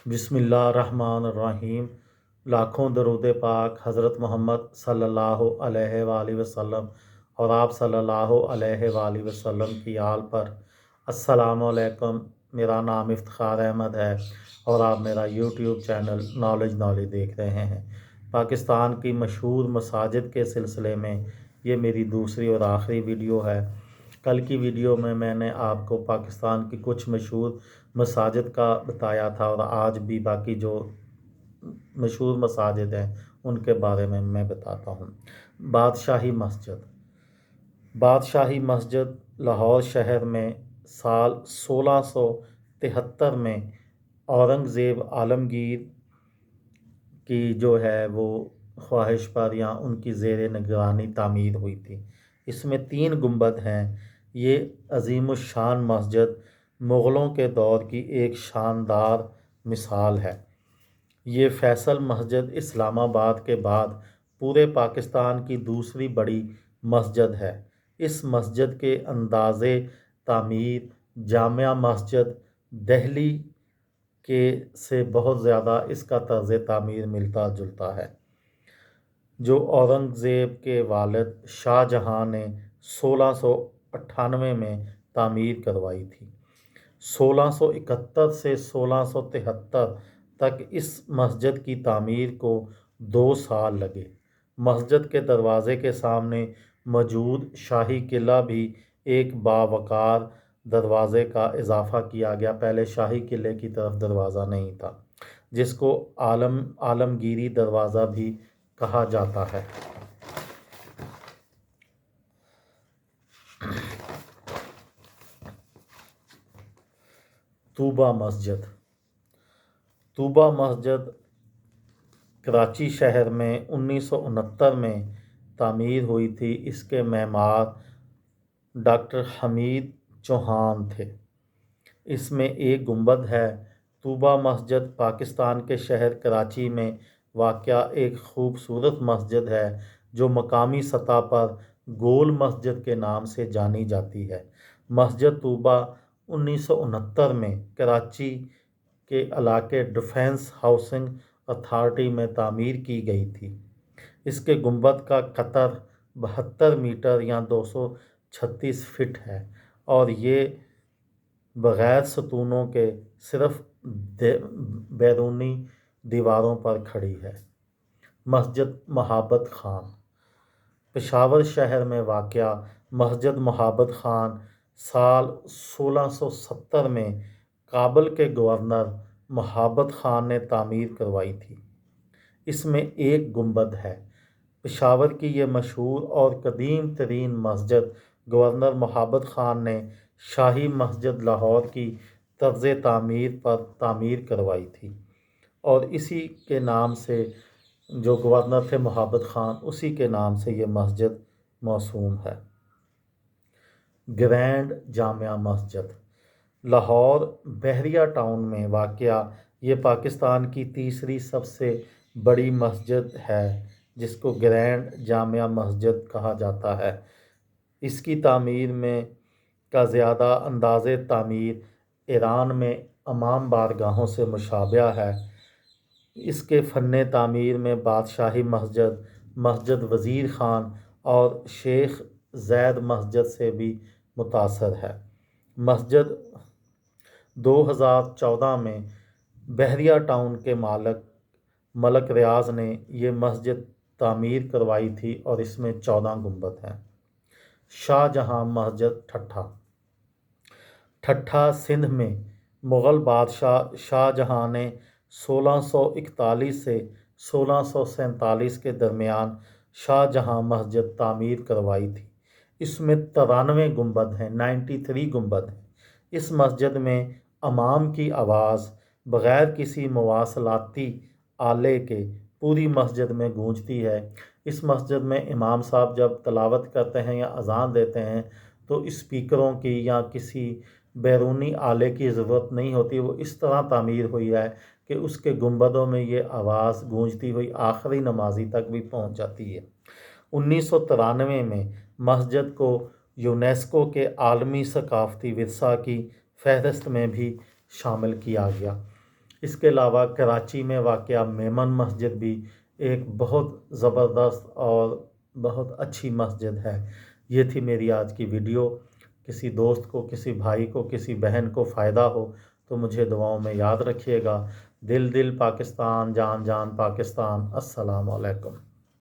بسم اللہ الرحمن الرحیم۔ لاکھوں درود پاک حضرت محمد صلی اللہ علیہ وآلہ وسلم اور آپ صلی اللہ علیہ وآلہ وسلم کی آل پر۔ السلام علیکم، میرا نام افتخار احمد ہے اور آپ میرا یوٹیوب چینل نالج دیکھ رہے ہیں۔ پاکستان کی مشہور مساجد کے سلسلے میں یہ میری دوسری اور آخری ویڈیو ہے۔ کل کی ویڈیو میں نے آپ کو پاکستان کی کچھ مشہور مساجد کا بتایا تھا، اور آج بھی باقی جو مشہور مساجد ہیں ان کے بارے میں بتاتا ہوں۔ بادشاہی مسجد لاہور شہر میں سال 1673 میں اورنگزیب عالمگیر کی جو ہے وہ خواہش پر یا ان کی زیر نگرانی تعمیر ہوئی تھی۔ اس میں 3 گنبد ہیں۔ یہ عظیم الشان مسجد مغلوں کے دور کی ایک شاندار مثال ہے۔ یہ فیصل مسجد اسلام آباد کے بعد پورے پاکستان کی دوسری بڑی مسجد ہے۔ اس مسجد کے انداز تعمیر جامع مسجد دہلی کے سے بہت زیادہ اس کا طرز تعمیر ملتا جلتا ہے، جو اورنگزیب کے والد شاہ جہاں نے 1698 میں تعمیر کروائی تھی۔ 1671 سے 1673 تک اس مسجد کی تعمیر کو 2 سال لگے۔ مسجد کے دروازے کے سامنے موجود شاہی قلعہ بھی ایک باوقار دروازے کا اضافہ کیا گیا۔ پہلے شاہی قلعے کی طرف دروازہ نہیں تھا، جس کو عالمگیری دروازہ بھی کہا جاتا ہے۔ طوبہ مسجد کراچی شہر میں 1969 میں تعمیر ہوئی تھی۔ اس کے معمار ڈاکٹر حمید چوہان تھے۔ اس میں ایک گنبد ہے۔ طوبہ مسجد پاکستان کے شہر کراچی میں واقع ایک خوبصورت مسجد ہے، جو مقامی سطح پر گول مسجد کے نام سے جانی جاتی ہے۔ مسجد طوبہ 1969 میں کراچی کے علاقے ڈیفنس ہاؤسنگ اتھارٹی میں تعمیر کی گئی تھی۔ اس کے گنبد کا قطر 72 میٹر یا 236 فٹ ہے، اور یہ بغیر ستونوں کے صرف بیرونی دیواروں پر کھڑی ہے۔ مسجد محابت خان پشاور شہر میں واقع مسجد محابت خان سال 1670 میں کابل کے گورنر محابت خان نے تعمیر کروائی تھی۔ اس میں ایک گنبد ہے۔ پشاور کی یہ مشہور اور قدیم ترین مسجد گورنر محابت خان نے شاہی مسجد لاہور کی طرز تعمیر پر تعمیر کروائی تھی، اور اسی کے نام سے جو گورنر تھے محابت خان، اسی کے نام سے یہ مسجد موسوم ہے۔ گرینڈ جامع مسجد لاہور بحریہ ٹاؤن میں واقع یہ پاکستان کی تیسری سب سے بڑی مسجد ہے، جس کو گرینڈ جامع مسجد کہا جاتا ہے۔ اس کی تعمیر میں کا زیادہ انداز تعمیر ایران میں امام بارگاہوں سے مشابہ ہے۔ اس کے فن تعمیر میں بادشاہی مسجد وزیر خان اور شیخ زید مسجد سے بھی متاثر ہے۔ مسجد 2014 میں بحریہ ٹاؤن کے ملک ریاض نے یہ مسجد تعمیر کروائی تھی، اور اس میں 14 گنبد ہیں۔ شاہ جہاں مسجد ٹھٹھہ سندھ میں مغل بادشاہ شاہ جہاں نے 1641 سے 1647 کے درمیان شاہ جہاں مسجد تعمیر کروائی تھی۔ اس میں 93 گنبد ہیں، 93 گنبد ہیں۔ اس مسجد میں امام کی آواز بغیر کسی مواصلاتی آلے کے پوری مسجد میں گونجتی ہے۔ اس مسجد میں امام صاحب جب تلاوت کرتے ہیں یا اذان دیتے ہیں تو اسپیکروں کی یا کسی بیرونی آلے کی ضرورت نہیں ہوتی۔ وہ اس طرح تعمیر ہوئی ہے کہ اس کے گنبدوں میں یہ آواز گونجتی ہوئی آخری نمازی تک بھی پہنچ جاتی ہے۔ 1993 میں مسجد کو یونیسکو کے عالمی ثقافتی ورثہ کی فہرست میں بھی شامل کیا گیا۔ اس کے علاوہ کراچی میں واقع میمن مسجد بھی ایک بہت زبردست اور بہت اچھی مسجد ہے۔ یہ تھی میری آج کی ویڈیو۔ کسی دوست کو، کسی بھائی کو، کسی بہن کو فائدہ ہو تو مجھے دعاؤں میں یاد رکھیے گا۔ دل دل پاکستان، جان جان پاکستان۔ السلام علیکم۔